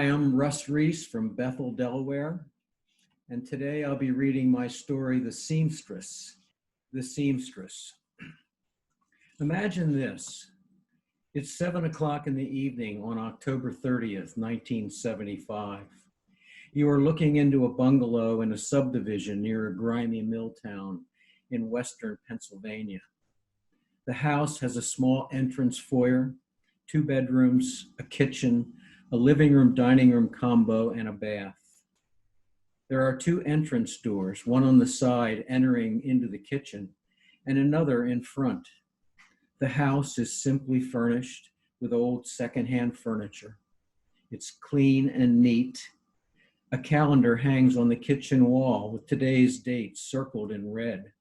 Hi, I'm Russ Reece from Bethel, Delaware, and today I'll be reading my story, The Seamstress. The Seamstress. Imagine this. It's 7 o'clock in the evening on October 30th, 1975. You are looking into a bungalow in a subdivision near a grimy mill town in western Pennsylvania. The house has a small entrance foyer, 2 bedrooms, a kitchen, a living room, dining room combo, and a bath. There are 2 entrance doors, one on the side entering into the kitchen, and another in front. The house is simply furnished with old secondhand furniture. It's clean and neat. A calendar hangs on the kitchen wall with today's date circled in red.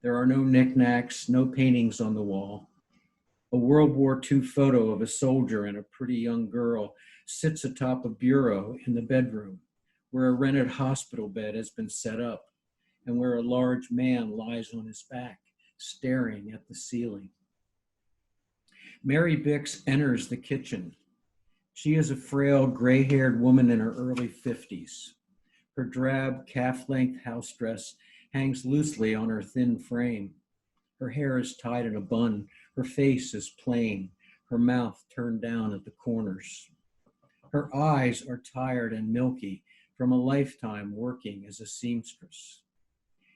There are no knickknacks, no paintings on the wall. A World War II photo of a soldier and a pretty young girl sits atop a bureau in the bedroom, where a rented hospital bed has been set up and where a large man lies on his back, staring at the ceiling. Mary Bix enters the kitchen. She is a frail, gray-haired woman in her early 50s. Her drab, calf-length house dress hangs loosely on her thin frame. Her hair is tied in a bun. Her face is plain, her mouth turned down at the corners. Her eyes are tired and milky from a lifetime working as a seamstress.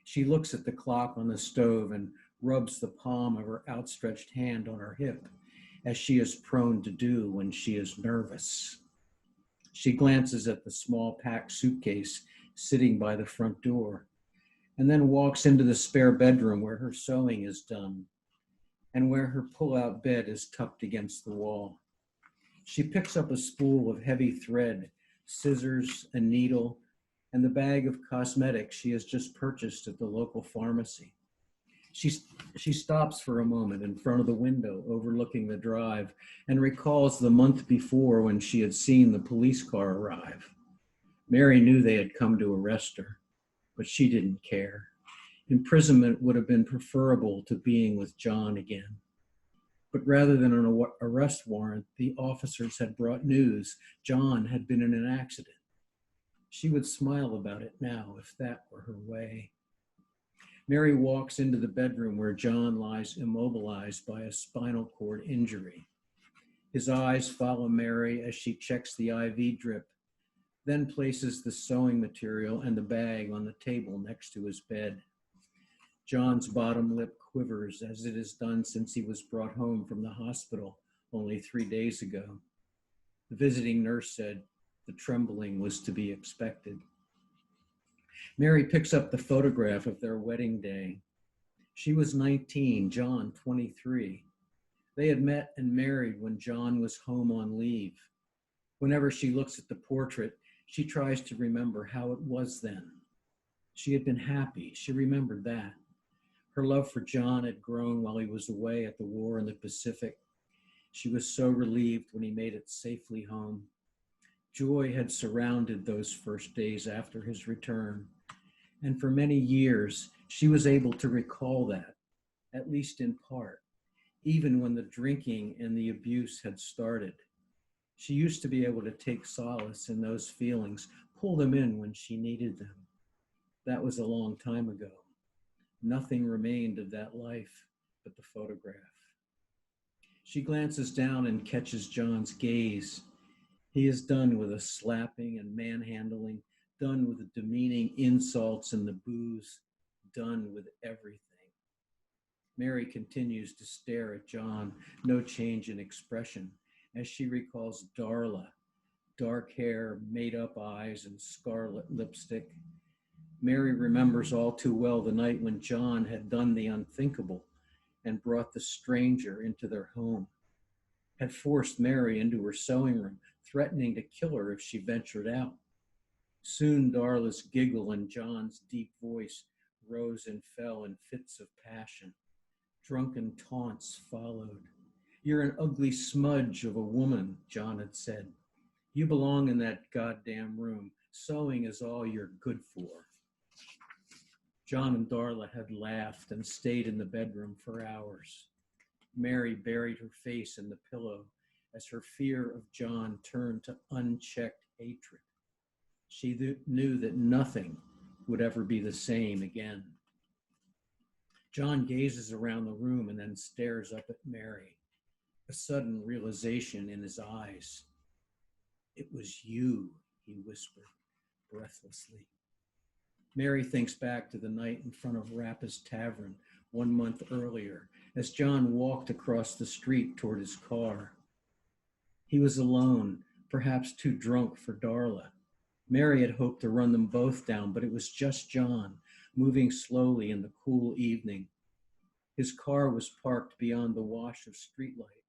She looks at the clock on the stove and rubs the palm of her outstretched hand on her hip, as she is prone to do when she is nervous. She glances at the small packed suitcase sitting by the front door, and then walks into the spare bedroom where her sewing is done and where her pull-out bed is tucked against the wall. She picks up a spool of heavy thread, scissors, a needle, and the bag of cosmetics she has just purchased at the local pharmacy. She stops for a moment in front of the window overlooking the drive and recalls the month before when she had seen the police car arrive. Mary knew they had come to arrest her, but she didn't care. Imprisonment would have been preferable to being with John again. But rather than an arrest warrant, the officers had brought news John had been in an accident. She would smile about it now if that were her way. Mary walks into the bedroom where John lies immobilized by a spinal cord injury. His eyes follow Mary as she checks the IV drip, then places the sewing material and the bag on the table next to his bed. John's bottom lip quivers as it has done since he was brought home from the hospital only 3 days ago. The visiting nurse said the trembling was to be expected. Mary picks up the photograph of their wedding day. She was 19, John 23. They had met and married when John was home on leave. Whenever she looks at the portrait, she tries to remember how it was then. She had been happy. She remembered that. Her love for John had grown while he was away at the war in the Pacific. She was so relieved when he made it safely home. Joy had surrounded those first days after his return. And for many years, she was able to recall that, at least in part, even when the drinking and the abuse had started. She used to be able to take solace in those feelings, pull them in when she needed them. That was a long time ago. Nothing remained of that life but the photograph. She glances down and catches John's gaze. He is done with the slapping and manhandling, done with the demeaning insults and the booze, done with everything. Mary continues to stare at John, no change in expression, as she recalls Darla, dark hair, made-up eyes, and scarlet lipstick. Mary remembers all too well the night when John had done the unthinkable and brought the stranger into their home, had forced Mary into her sewing room, threatening to kill her if she ventured out. Soon Darla's giggle and John's deep voice rose and fell in fits of passion. Drunken taunts followed. "You're an ugly smudge of a woman," John had said. "You belong in that goddamn room. Sewing is all you're good for." John and Darla had laughed and stayed in the bedroom for hours. Mary buried her face in the pillow as her fear of John turned to unchecked hatred. She knew that nothing would ever be the same again. John gazes around the room and then stares up at Mary, a sudden realization in his eyes. "It was you," he whispered breathlessly. Mary thinks back to the night in front of Rappa's Tavern 1 month earlier, as John walked across the street toward his car. He was alone, perhaps too drunk for Darla. Mary had hoped to run them both down, but it was just John, moving slowly in the cool evening. His car was parked beyond the wash of streetlight,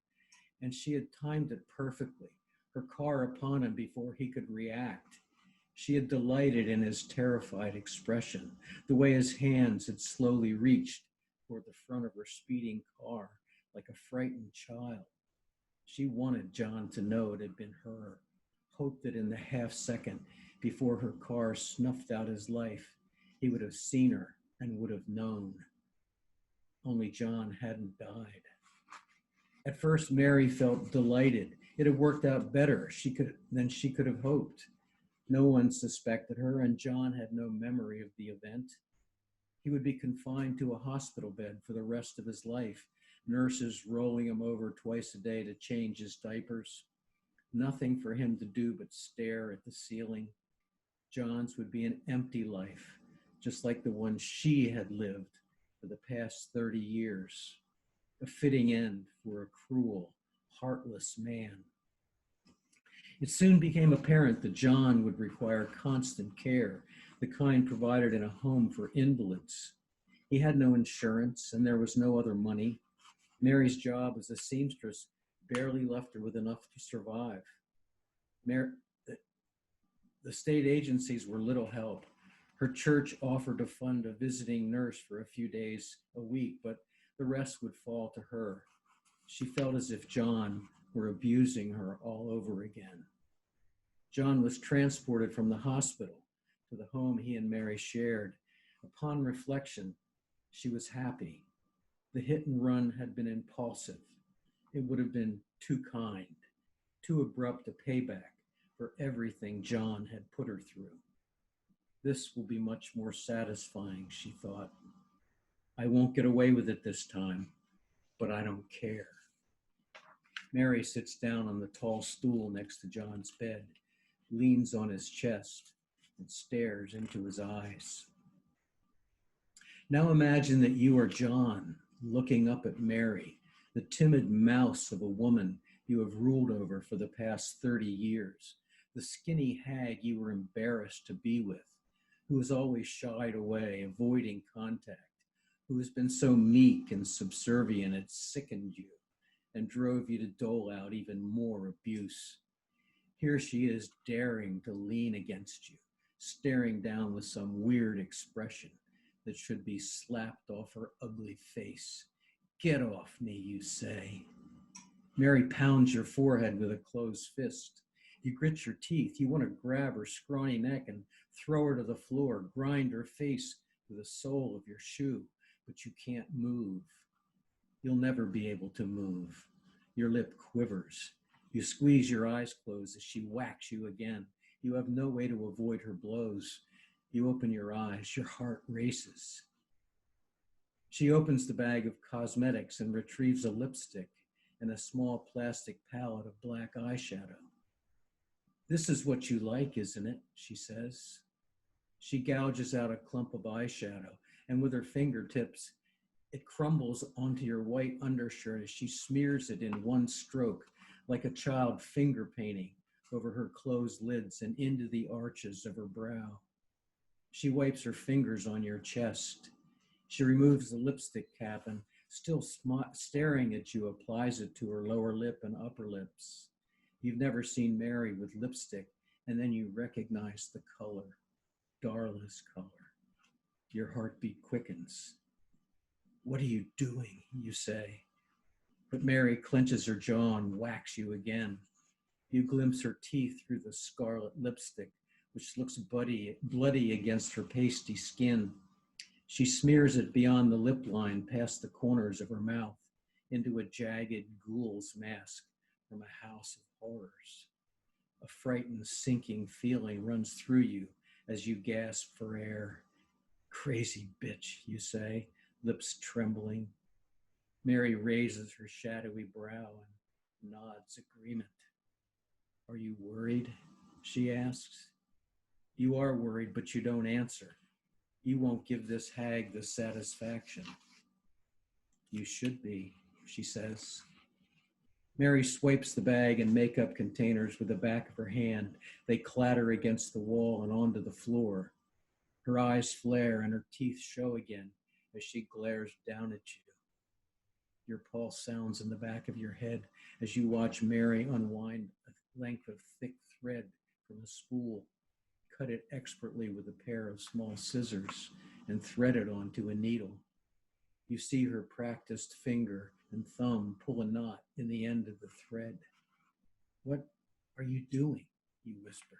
and she had timed it perfectly, her car upon him before he could react. She had delighted in his terrified expression, the way his hands had slowly reached toward the front of her speeding car like a frightened child. She wanted John to know it had been her, hoped that in the half second before her car snuffed out his life, he would have seen her and would have known. Only John hadn't died. At first, Mary felt delighted. It had worked out better than she could have hoped. No one suspected her, and John had no memory of the event. He would be confined to a hospital bed for the rest of his life, nurses rolling him over twice a day to change his diapers. Nothing for him to do but stare at the ceiling. John's would be an empty life, just like the one she had lived for the past 30 years. A fitting end for a cruel, heartless man. It soon became apparent that John would require constant care, the kind provided in a home for invalids. He had no insurance, and there was no other money. Mary's job as a seamstress barely left her with enough to survive. The state agencies were little help. Her church offered to fund a visiting nurse for a few days a week, but the rest would fall to her. She felt as if John were abusing her all over again. John was transported from the hospital to the home he and Mary shared. Upon reflection, she was happy. The hit and run had been impulsive. It would have been too kind, too abrupt a payback for everything John had put her through. This will be much more satisfying, she thought. I won't get away with it this time, but I don't care. Mary sits down on the tall stool next to John's bed, leans on his chest, and stares into his eyes. Now imagine that you are John, looking up at Mary, the timid mouse of a woman you have ruled over for the past 30 years, the skinny hag you were embarrassed to be with, who has always shied away, avoiding contact, who has been so meek and subservient it sickened you and drove you to dole out even more abuse. Here she is daring to lean against you, staring down with some weird expression that should be slapped off her ugly face. Get off me, you say. Mary pounds your forehead with a closed fist. You grit your teeth. You want to grab her scrawny neck and throw her to the floor, grind her face with the sole of your shoe, but you can't move. You'll never be able to move. Your lip quivers. You squeeze your eyes closed as she whacks you again. You have no way to avoid her blows. You open your eyes. Your heart races. She opens the bag of cosmetics and retrieves a lipstick and a small plastic palette of black eyeshadow. This is what you like, isn't it? She says. She gouges out a clump of eyeshadow, and with her fingertips, it crumbles onto your white undershirt as she smears it in one stroke, like a child finger painting over her closed lids and into the arches of her brow. She wipes her fingers on your chest. She removes the lipstick cap and, still staring at you, applies it to her lower lip and upper lips. You've never seen Mary with lipstick, and then you recognize the color, Darla's color. Your heartbeat quickens. What are you doing, you say. But Mary clenches her jaw and whacks you again. You glimpse her teeth through the scarlet lipstick, which looks bloody against her pasty skin. She smears it beyond the lip line past the corners of her mouth into a jagged ghoul's mask from a house of horrors. A frightened, sinking feeling runs through you as you gasp for air. Crazy bitch, you say, lips trembling. Mary raises her shadowy brow and nods agreement. Are you worried? She asks. You are worried, but you don't answer. You won't give this hag the satisfaction. You should be, she says. Mary swipes the bag and makeup containers with the back of her hand. They clatter against the wall and onto the floor. Her eyes flare and her teeth show again as she glares down at you. Your pulse sounds in the back of your head as you watch Mary unwind a length of thick thread from a spool, cut it expertly with a pair of small scissors, and thread it onto a needle. You see her practiced finger and thumb pull a knot in the end of the thread. What are you doing? You whisper.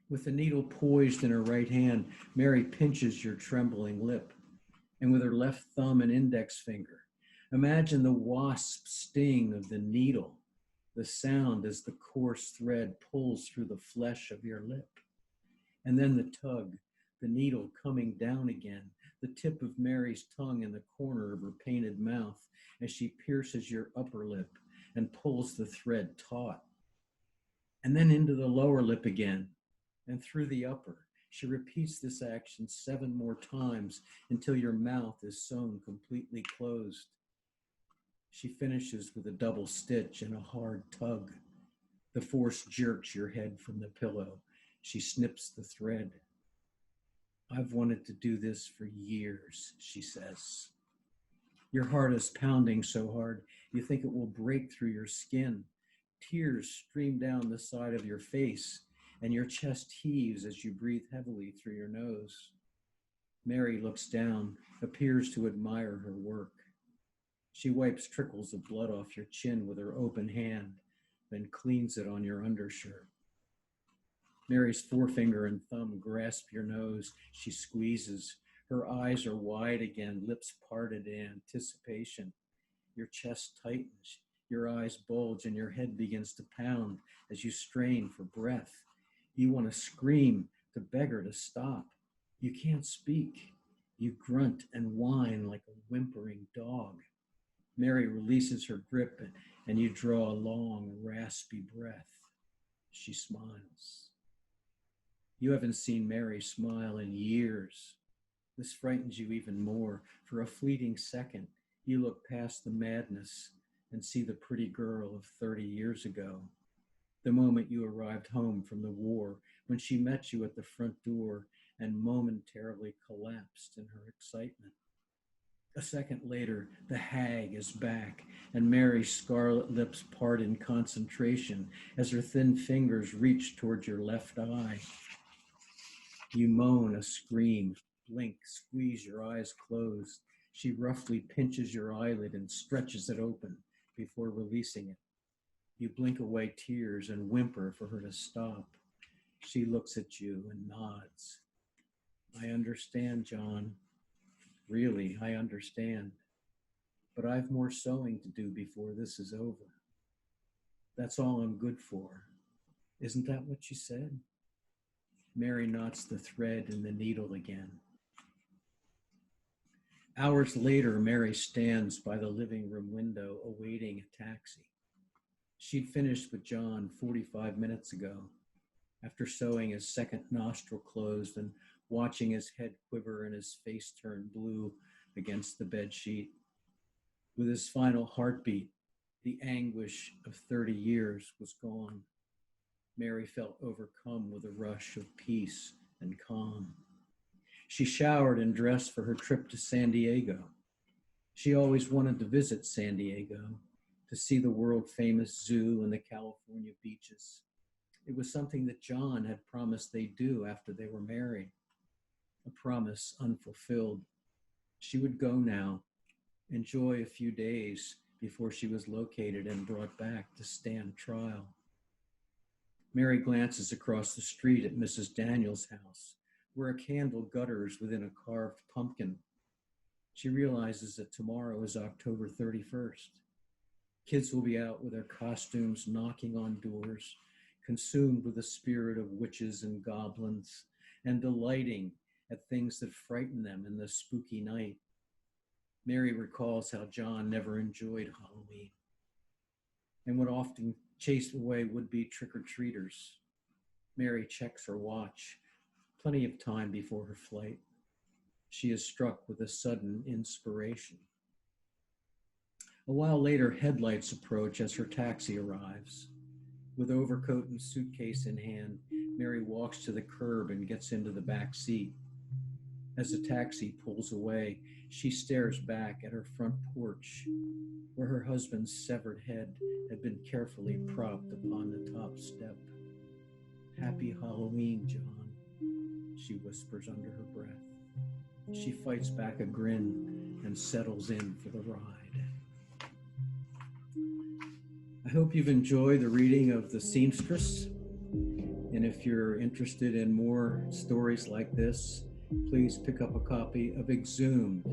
With the needle poised in her right hand, Mary pinches your trembling lip, and with her left thumb and index finger, imagine the wasp sting of the needle, the sound as the coarse thread pulls through the flesh of your lip. And then the tug, the needle coming down again, the tip of Mary's tongue in the corner of her painted mouth as she pierces your upper lip and pulls the thread taut. And then into the lower lip again and through the upper. She repeats this action 7 more times until your mouth is sewn completely closed. She finishes with a double stitch and a hard tug. The force jerks your head from the pillow. She snips the thread. I've wanted to do this for years, she says. Your heart is pounding so hard, you think it will break through your skin. Tears stream down the side of your face, and your chest heaves as you breathe heavily through your nose. Mary looks down, appears to admire her work. She wipes trickles of blood off your chin with her open hand, then cleans it on your undershirt. Mary's forefinger and thumb grasp your nose. She squeezes. Her eyes are wide again, lips parted in anticipation. Your chest tightens, your eyes bulge, and your head begins to pound as you strain for breath. You want to scream, to beg her to stop. You can't speak. You grunt and whine like a whimpering dog. Mary releases her grip and you draw a long, raspy breath. She smiles. You haven't seen Mary smile in years. This frightens you even more. For a fleeting second, you look past the madness and see the pretty girl of 30 years ago. The moment you arrived home from the war, when she met you at the front door and momentarily collapsed in her excitement. A second later, the hag is back, and Mary's scarlet lips part in concentration as her thin fingers reach toward your left eye. You moan a scream, blink, squeeze your eyes closed. She roughly pinches your eyelid and stretches it open before releasing it. You blink away tears and whimper for her to stop. She looks at you and nods. I understand, John. Really, I understand. But I've more sewing to do before this is over. That's all I'm good for. Isn't that what you said? Mary knots the thread in the needle again. Hours later, Mary stands by the living room window awaiting a taxi. She'd finished with John 45 minutes ago, after sewing his second nostril closed and watching his head quiver and his face turn blue against the bed sheet. With his final heartbeat, the anguish of 30 years was gone. Mary felt overcome with a rush of peace and calm. She showered and dressed for her trip to San Diego. She always wanted to visit San Diego, to see the world-famous zoo and the California beaches. It was something that John had promised they'd do after they were married, a promise unfulfilled. She would go now, enjoy a few days before she was located and brought back to stand trial. Mary glances across the street at Mrs. Daniels' house, where a candle gutters within a carved pumpkin. She realizes that tomorrow is October 31st. Kids will be out with their costumes, knocking on doors, consumed with the spirit of witches and goblins, and delighting at things that frighten them in the spooky night. Mary recalls how John never enjoyed Halloween and would often chase away would-be trick-or-treaters. Mary checks her watch, plenty of time before her flight. She is struck with a sudden inspiration. A while later, headlights approach as her taxi arrives. With overcoat and suitcase in hand, Mary walks to the curb and gets into the back seat. As the taxi pulls away, she stares back at her front porch, where her husband's severed head had been carefully propped upon the top step. "Happy Halloween, John," she whispers under her breath. She fights back a grin and settles in for the ride. I hope you've enjoyed the reading of The Seamstress. And if you're interested in more stories like this, please pick up a copy of EXHUMED,